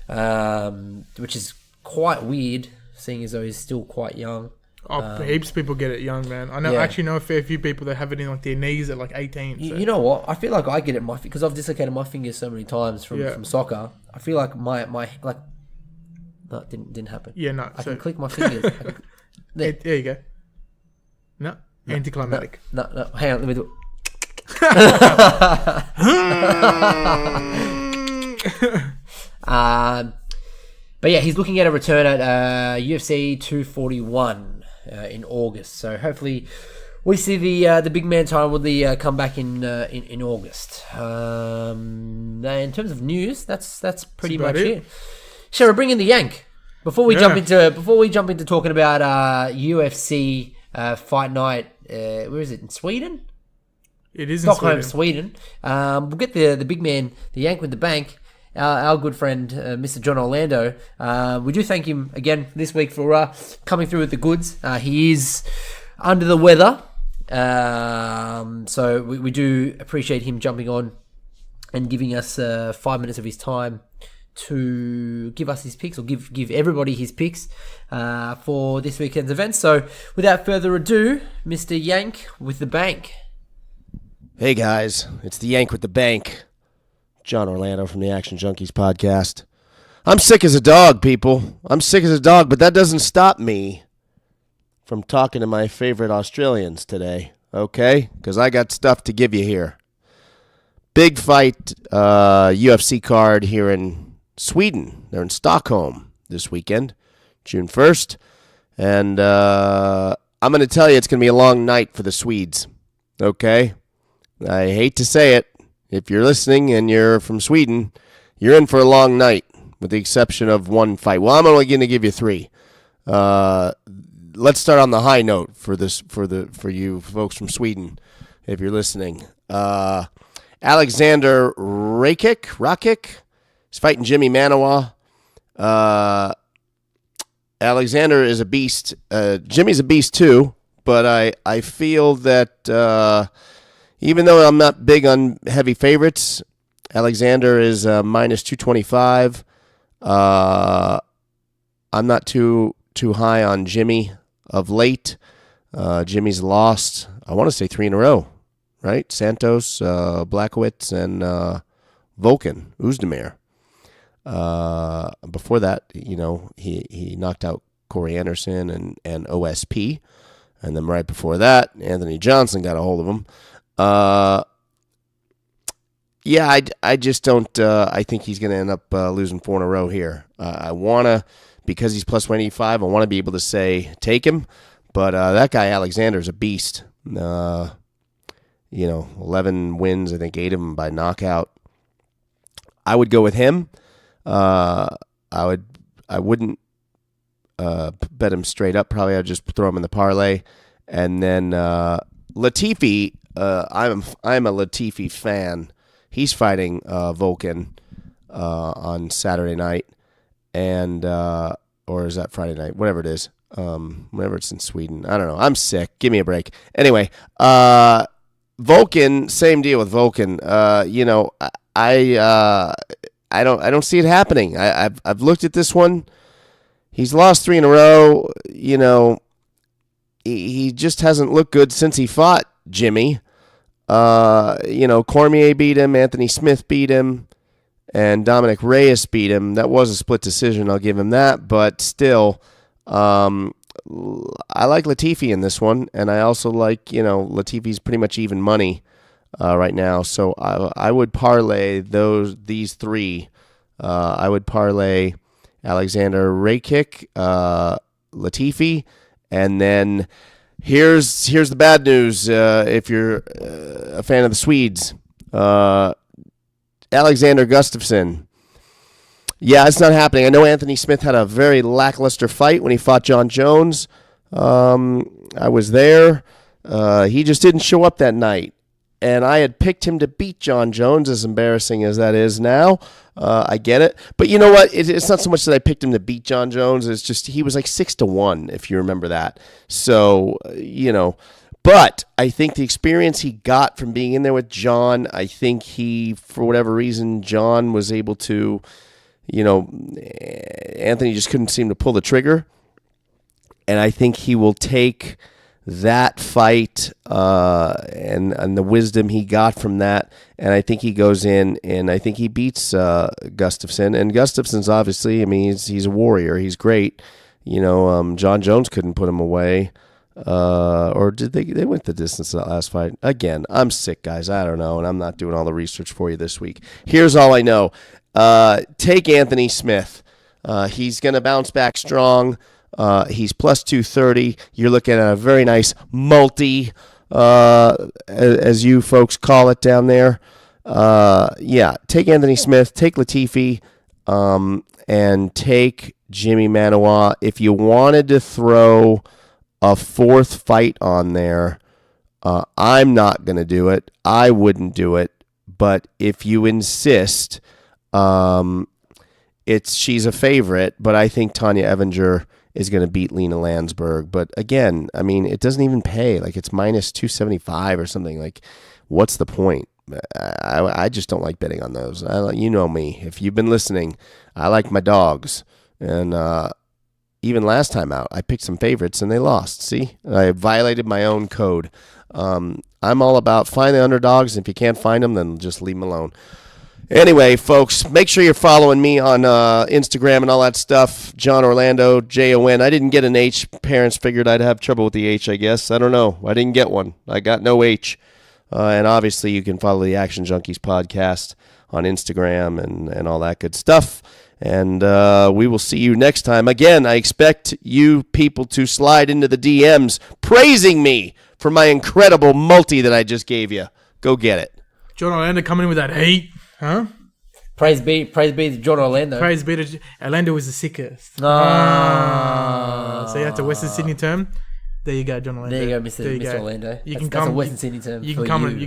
which is quite weird, seeing as though he's still quite young. Heaps of people get it young, man. I actually know a fair few people that have it in their knees at 18. So. You know what? I feel like I get it because I've dislocated my fingers so many times from soccer. I feel like my no, it didn't happen. Yeah, no. I can click my fingers. There you go. No. Anticlimactic. No, hang on, let me do it. But yeah, he's looking at a return at UFC 241 in August. So hopefully we see the big man Tyron Woodley come back in August. In terms of news, that's pretty much it. Shall we bring in the Yank before we jump into talking about UFC fight night? Where is it? In Sweden? It is Stockholm, in Sweden. We'll get the big man, the Yank with the bank, our good friend, Mr. Jon Orlando. We do thank him again this week for coming through with the goods. He is under the weather, so we do appreciate him jumping on and giving us 5 minutes of his time to give us his picks, or give everybody his picks for this weekend's event. So without further ado, Mr. Yank with the bank. Hey guys, it's the Yank with the bank. Jon Orlando from the Action Junkeez podcast. I'm sick as a dog, people. I'm sick as a dog, but that doesn't stop me from talking to my favorite Australians today, okay? Because I got stuff to give you here. Big fight UFC card here in Sweden. They're in Stockholm this weekend, June 1st. And I'm going to tell you it's going to be a long night for the Swedes, okay? I hate to say it. If you're listening and you're from Sweden, you're in for a long night, with the exception of one fight. Well, I'm only going to give you three. let's start on the high note for you folks from Sweden, if you're listening. Alexander Rakic, he's fighting Jimmy Manawa. Alexander is a beast. Jimmy's a beast too, but I feel that even though I'm not big on heavy favorites, Alexander is minus 225. I'm not too high on Jimmy of late. Jimmy's lost, I want to say 3 in a row, right? Santos, Blachowicz, and Volkan Oezdemir. Before that, he knocked out Corey Anderson and OSP. And then right before that, Anthony Johnson got a hold of him. I just don't. I think he's going to end up losing 4 in a row here. I want to, because he's plus 185, I want to be able to say take him. But that guy Alexander is a beast. 11 wins, I think 8 of them by knockout. I would go with him. I wouldn't bet him straight up. Probably I'd just throw him in the parlay. And then Latifi, I'm a Latifi fan. He's fighting Volkan on Saturday night, and or is that Friday night? Whatever it is, whenever it's in Sweden. I don't know. I'm sick. Give me a break. Anyway, Volkan, same deal with Volkan. I don't see it happening. I've looked at this one. He's lost 3 in a row. He just hasn't looked good since he fought Jimmy. Cormier beat him, Anthony Smith beat him, and Dominic Reyes beat him. That was a split decision, I'll give him that, but still, I like Latifi in this one, and I also like, Latifi's pretty much even money right now, so I would parlay these 3. I would parlay Alexander Rakic, Latifi, and then here's the bad news. If you're a fan of the Swedes, Alexander Gustafsson. Yeah, it's not happening. I know Anthony Smith had a very lackluster fight when he fought John Jones. I was there. He just didn't show up that night. And I had picked him to beat John Jones, as embarrassing as that is now. I get it. But you know what? It's not so much that I picked him to beat John Jones. It's just he was like 6-1, if you remember that. So, But I think the experience he got from being in there with John, I think for whatever reason, John was able to, Anthony just couldn't seem to pull the trigger. And I think he will take that fight and the wisdom he got from that, and I think he goes in and I think he beats Gustafsson. And Gustafsson's obviously, he's a warrior. He's great. John Jones couldn't put him away, or did they? They went the distance that last fight. Again, I'm sick, guys. I don't know, and I'm not doing all the research for you this week. Here's all I know: take Anthony Smith. He's going to bounce back strong. He's plus 230. You're looking at a very nice multi, as you folks call it down there. Take Anthony Smith, take Latifi, and take Jimmy Manawa. If you wanted to throw a 4th fight on there, I'm not going to do it. I wouldn't do it. But if you insist, she's a favorite, but I think Tanya Evinger is going to beat Lena Landsberg. But again, it doesn't even pay. Like, it's minus 275 or something. Like, what's the point? I just don't like betting on those. You know me. If you've been listening, I like my dogs. And even last time out, I picked some favorites and they lost. See? I violated my own code. I'm all about find the underdogs. And if you can't find them, then just leave them alone. Anyway, folks, make sure you're following me on Instagram and all that stuff. Jon Orlando, Jon. I didn't get an H. Parents figured I'd have trouble with the H, I guess. I don't know. I didn't get one. I got no H. And obviously, you can follow the Action Junkeez podcast on Instagram and all that good stuff. And we will see you next time. Again, I expect you people to slide into the DMs praising me for my incredible multi that I just gave you. Go get it. Jon Orlando coming in with that heat. Huh? Praise be to Jon Orlando. Praise be to Orlando was the sickest. So that's a Western Sydney term. There you go, Jon Orlando. There you go, Mr. Orlando. That's a Western Sydney term. You can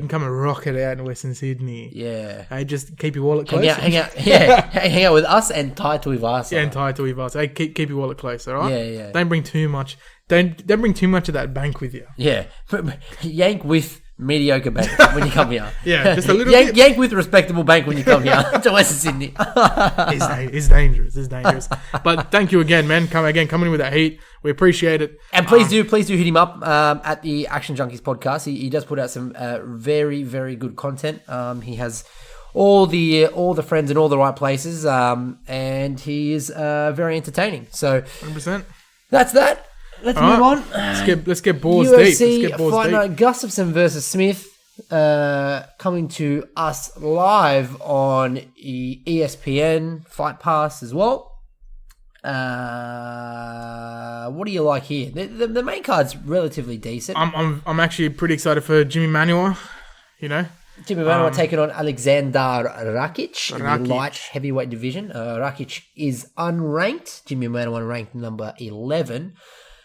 come and rock it out in Western Sydney. Yeah. Hey, just keep your wallet close. Hang out. Yeah, hang out with us and tie to Ivasa. Yeah, and tie to Ivasa. Hey, keep your wallet close, all right? Yeah. Don't bring too much. Don't bring too much of that bank with you. Yeah, Yank with mediocre bank when you come here. Yeah, just a little Yank, bit. Yank with respectable bank when you come here to Western Sydney. It's dangerous. It's dangerous. But thank you again, man. Coming in with that heat. We appreciate it. And please do hit him up at the Action Junkeez podcast. He does put out some very, very good content. He has all the friends in all the right places, and he is very entertaining. So 100%. that's that. Let's move on. Let's get balls deep. Let's UFC get balls Fight deep. Night Gustafsson versus Smith, coming to us live on ESPN Fight Pass as well. What do you like here? The main card's relatively decent. I'm actually pretty excited for Jimmy Manuwa. You know, Jimmy Manuwa taking on Alexander Rakic in the light heavyweight division. Rakic is unranked. Jimmy Manuwa ranked number 11.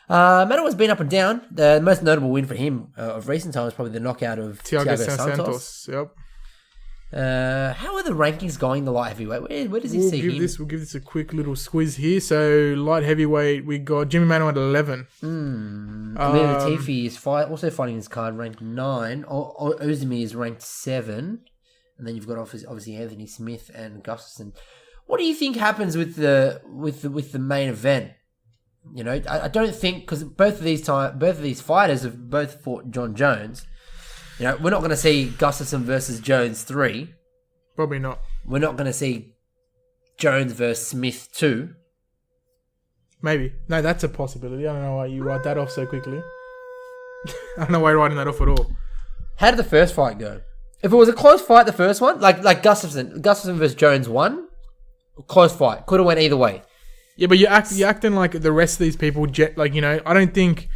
Manuwa's been up and down. The most notable win for him of recent times is probably the knockout of Thiago Santos. Yep. How are the rankings going? The light heavyweight. Where does he see him? We'll give this a quick little squiz here. So light heavyweight, we got Jimmy Manuwa at 11. Amir Latifi is also fighting his card, ranked 9. Ozumi is ranked 7, and then you've got obviously Anthony Smith and Gustafsson. What do you think happens with the main event? You know, I don't think, because both of these fighters have both fought Jon Jones. You know, we're not going to see Gustafsson versus Jones 3. Probably not. We're not going to see Jones versus Smith 2. Maybe. No, that's a possibility. I don't know why you write that off so quickly. I don't know why you're writing that off at all. How did the first fight go? If it was a close fight, the first one, like Gustafsson versus Jones 1, close fight. Could have went either way. Yeah, but you're acting like the rest of these people. Like, you know, I don't think.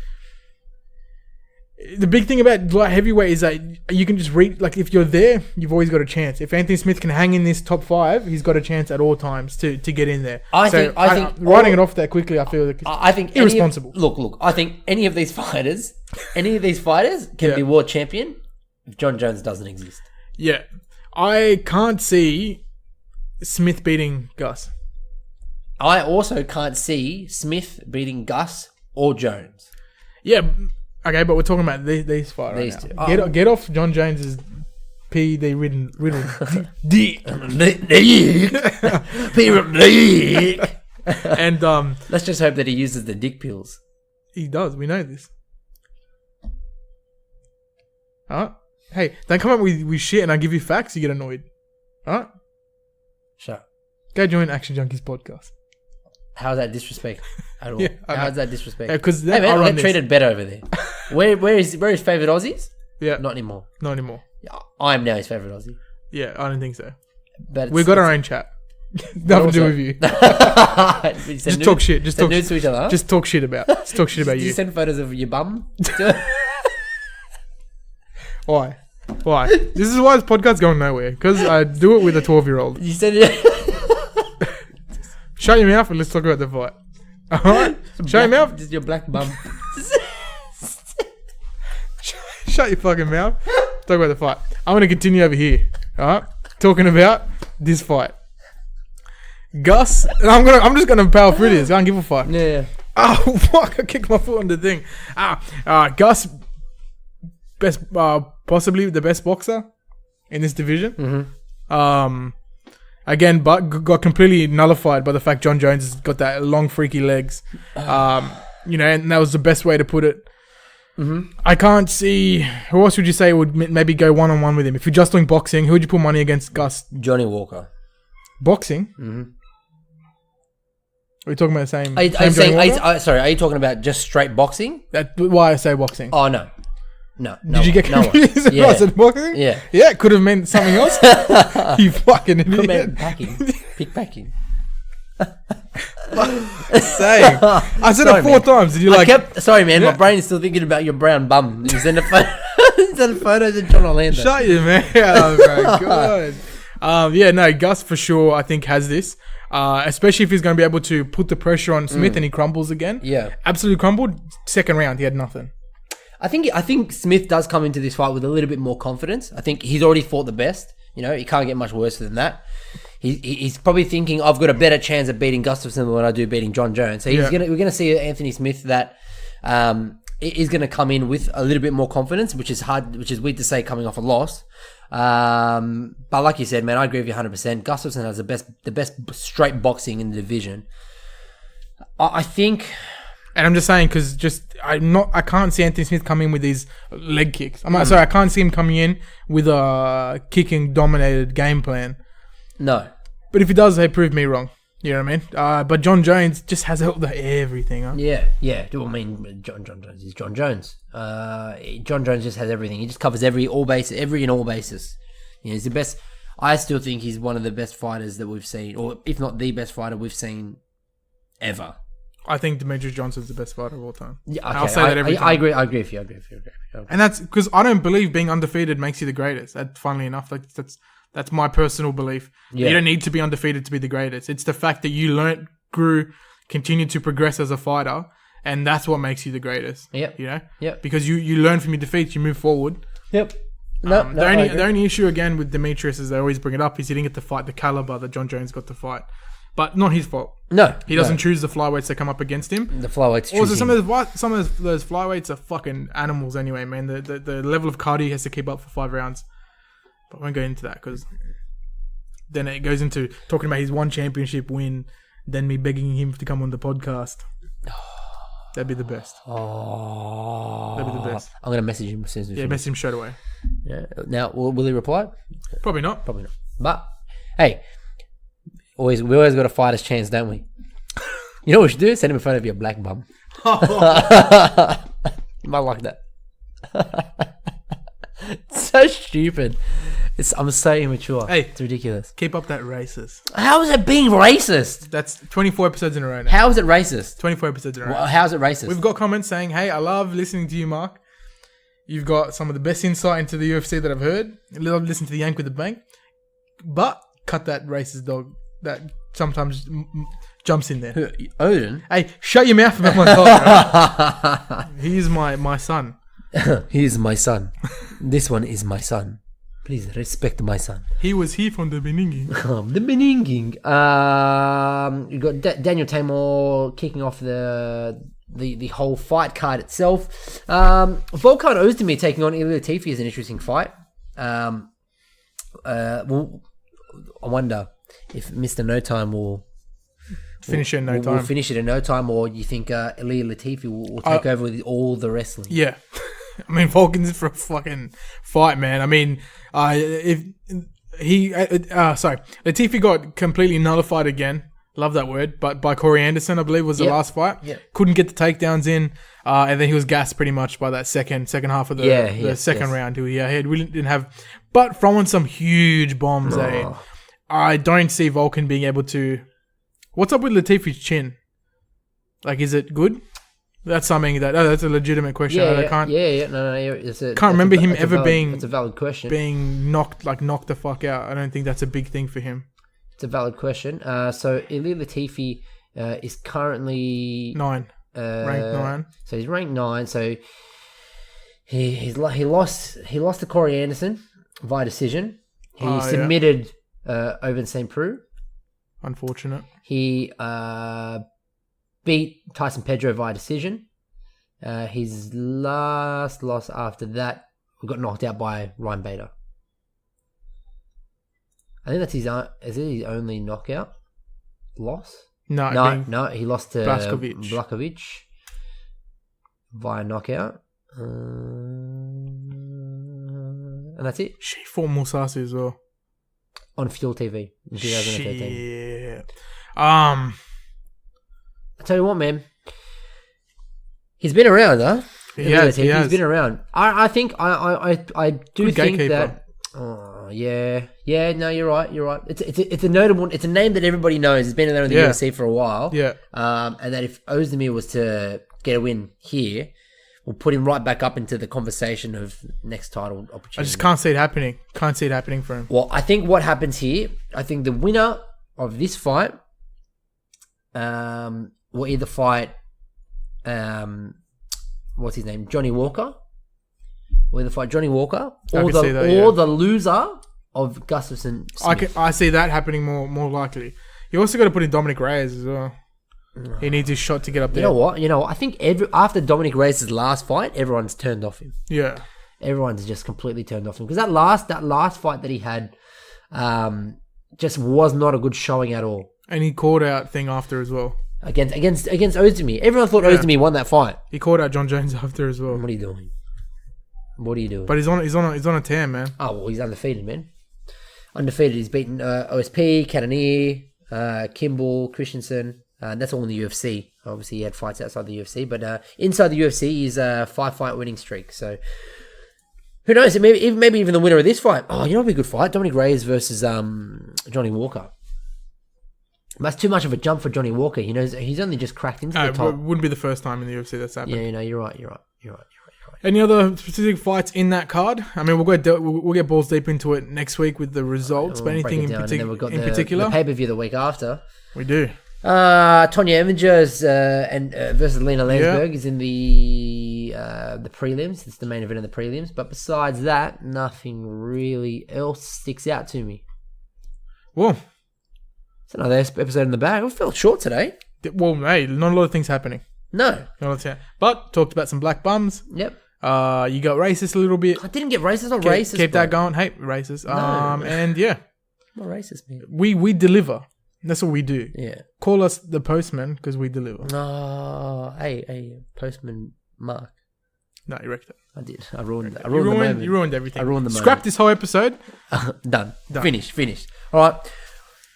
The big thing about light heavyweight is that you can just read. Like, if you're there, you've always got a chance. If Anthony Smith can hang in this top 5, he's got a chance at all times to get in there. I think writing it off that quickly, I feel like it's irresponsible. Look. I think any of these fighters can be world champion if Jon Jones doesn't exist. Yeah, I can't see Smith beating Gus. I also can't see Smith beating Gus or Jones. Yeah, okay, but we're talking about these fighters. These right two. Get off Jon Jones's PD riddle. Dick. And let's just hope that he uses the dick pills. He does. We know this. Alright. Hey, don't come up with shit and I give you facts. You get annoyed. Alright. Sure. Go join Action Junkeez podcast. How's that disrespect at all? Yeah, how's that disrespect? Because hey man, I get treated better over there. Where is favourite Aussies? Yeah, not anymore. Not anymore. Yeah, I am now his favourite Aussie. Yeah, I don't think so. But we've got our own chat. Nothing to do with you. Just talk shit. Just talk nudes to each other. Just talk shit about. Just talk shit about you. Did you send photos of your bum? Why? This is why this podcast's going nowhere. Because I do it with a 12-year-old. You said it. Shut your mouth and let's talk about the fight. Alright? Shut your mouth. Just your black bum. Shut your fucking mouth. Talk about the fight. I'm going to continue over here. Alright? Talking about this fight. Gus, and I'm just going to power through this. I don't give a fuck. Yeah. Oh, fuck. I kicked my foot on the thing. Gus, possibly the best boxer in this division. Mm-hmm. Again, but got completely nullified by the fact Jon Jones has got that long, freaky legs. You know, and that was the best way to put it. Mm-hmm. I can't see... Who else would you say would maybe go one-on-one with him? If you're just doing boxing, who would you put money against Gus? Johnny Walker. Boxing? Mm-hmm. Are we talking about the same... Are you talking about just straight boxing? That's why I say boxing. Oh, no. No. Did you get confused? Yeah. I said boxing? Yeah. Yeah, it could have meant something else. You fucking idiot. Could meant packing. Pickpacking. Saying. I said it 4 times. Did you Sorry, man. Yeah. My brain is still thinking about your brown bum. You send a photos of Jon Orlando. Shut your mouth. Oh, my God. Yeah, no, Gus for sure, I think, has this. Especially if he's going to be able to put the pressure on Smith and he crumbles again. Yeah. Absolutely crumbled. Second round, he had nothing. I think Smith does come into this fight with a little bit more confidence. I think he's already fought the best. You know, he can't get much worse than that. He's probably thinking, I've got a better chance of beating Gustafsson than what I do beating Jon Jones. So we're gonna see Anthony Smith that is gonna come in with a little bit more confidence, which is weird to say coming off a loss. But like you said, man, I agree with you 100%. Gustafsson has the best straight boxing in the division. I think. And I'm just saying because I can't see Anthony Smith coming in with these leg kicks. Sorry, I can't see him coming in with a kicking dominated game plan. No. But if he does, they prove me wrong. You know what I mean? But Jon Jones just has everything. Huh? Yeah. I mean, Jon Jones is Jon Jones. Jon Jones just has everything. He just covers every and all bases. You know, he's the best. I still think he's one of the best fighters that we've seen, or if not the best fighter we've seen ever. I think Demetrius Johnson's the best fighter of all time. Yeah, okay. I'll say that every time. I agree with you. And that's because I don't believe being undefeated makes you the greatest. Funnily enough, that's my personal belief. Yeah. You don't need to be undefeated to be the greatest. It's the fact that you learnt, grew, continued to progress as a fighter, and that's what makes you the greatest. Yep. You know? Yep. Because you learn from your defeats, you move forward. Yep. The only issue again with Demetrius is they always bring it up is he didn't get to fight the caliber that Jon Jones got to fight. But not his fault. No. He doesn't choose the flyweights that come up against him. The flyweights Also, some of those flyweights are fucking animals anyway, man. The level of cardio he has to keep up for 5 rounds. But I won't go into that because then it goes into talking about his one championship win, then me begging him to come on the podcast. That'd be the best. That'd be the best. I'm going to message him as soon as we finish. Message him straight away. Yeah. Now, will he reply? Probably not. Probably not. But, hey, we always got a fighter's chance, don't we? You know what we should do? Send him a photo of your black bum. You might like that. It's so stupid. I'm so immature. Hey, it's ridiculous. Keep up that racist. How is it being racist? That's 24 episodes in a row now. How is it racist? 24 episodes in a row. Well, how is it racist? We've got comments saying, hey, I love listening to you, Mark. You've got some of the best insight into the UFC that I've heard. I love listening to the Yank with the Bank. But cut that racist dog that sometimes jumps in there. Odin? Hey, shut your mouth about my dog. Right? He's my son. He's my son. This one is my son. Please respect my son. He was here from the beginning. The beginning. You got Daniel Tamor kicking off the whole fight card itself. Volkan Ozdemir taking on Ilir Latifi is an interesting fight. Well, I wonder if Mr. No Time will finish it in no time. Will finish it in no time, or you think Ilir Latifi will take over with all the wrestling? Yeah. I mean, Volkan's for a fucking fight, man. I mean, Latifi got completely nullified again. Love that word. But by Corey Anderson, I believe, was the last fight. Yeah. Couldn't get the takedowns in. And then he was gassed pretty much by that second half of the second round. He really didn't have... But throwing some huge bombs, I don't see Volkan being able to... What's up with Latifi's chin? Like, is it good? That's something that's a legitimate question. No. Can't remember him ever being... It's a valid question. Being knocked the fuck out. I don't think that's a big thing for him. It's a valid question. So Ilir Latifi is currently 9, ranked 9. So he's ranked 9. So he lost to Corey Anderson via decision. He submitted Ovince St. Preux. Unfortunate. He beat Tyson Pedro via decision. His last loss after that got knocked out by Ryan Bader. I think that's his only knockout loss? No, he lost to Blachowicz via knockout. And that's it. She fought Mousasi as well. On Fuel TV in 2013. Shit. I tell you what, man. He's been around, huh? He has. He's been around. I think I do Good think gatekeeper. that. Oh yeah. No, you're right. It's a notable. It's a name that everybody knows. It's been there in the UFC for a while. Yeah. And that if Ozdemir was to get a win here, will put him right back up into the conversation of next title opportunity. I just can't see it happening. Can't see it happening for him. Well, I think what happens here, I think the winner of this fight will either fight, what's his name, Johnny Walker. Will either fight Johnny Walker or the loser of Gustafsson Smith. I see that happening more likely. You also got to put in Dominic Reyes as well. He needs his shot to get up there. You know what? I think after Dominic Reyes' last fight, everyone's turned off him. Yeah. Everyone's just completely turned off him because that last fight that he had just was not a good showing at all. And he called out thing after as well. Against Ozdemir. Everyone thought Ozdemir won that fight. He called out John Jones after as well. What are you doing? What are you doing? But he's on a tear, man. Oh, well, he's undefeated, man. Undefeated. He's beaten OSP, Cannonier, Kimball, Christensen. That's all in the UFC. Obviously, he had fights outside the UFC. But inside the UFC, he's a 5-fight winning streak. So, who knows? Maybe even the winner of this fight. Oh, you know what would be a good fight? Dominic Reyes versus Johnny Walker. That's too much of a jump for Johnny Walker. He's only just cracked into the top. It wouldn't be the first time in the UFC that's happened. Yeah, you're right. Any other specific fights in that card? I mean, we'll get balls deep into it next week with the results. But anything in particular? The pay-per-view the week after. We do. Tonya Evingers versus Lena Landsberg is in the prelims. It's the main event of the prelims. But besides that, nothing really else sticks out to me. Well, it's another episode in the bag. I felt short today. Well, hey, not a lot of things happening. No. But talked about some black bums. Yep. You got racist a little bit. I didn't get racist. Not racist. Keep that going. Hey, racist. No. And yeah. Not racist, man. We deliver. That's what we do. Yeah. Call us the postman because we deliver. Oh, hey, postman Mark. No, you wrecked it. I did. I ruined the moment. You ruined everything. I ruined the moment. Scrap this whole episode. Done. Finished. All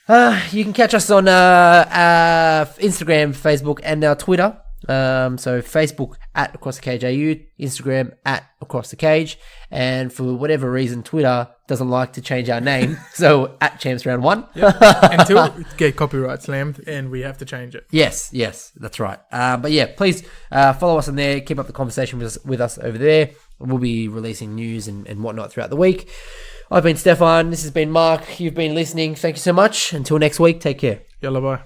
right. You can catch us on Instagram, Facebook, and our Twitter. So Facebook at Across the Cage AU, Instagram at Across the Cage, and for whatever reason, Twitter doesn't like to change our name. So at Champs Round 1. Yep. Until we get copyright slammed and we have to change it. Yes, that's right. But yeah, please follow us on there. Keep up the conversation with us over there. We'll be releasing news and whatnot throughout the week. I've been Stefan. This has been Mark. You've been listening. Thank you so much. Until next week, take care. Yalla, bye.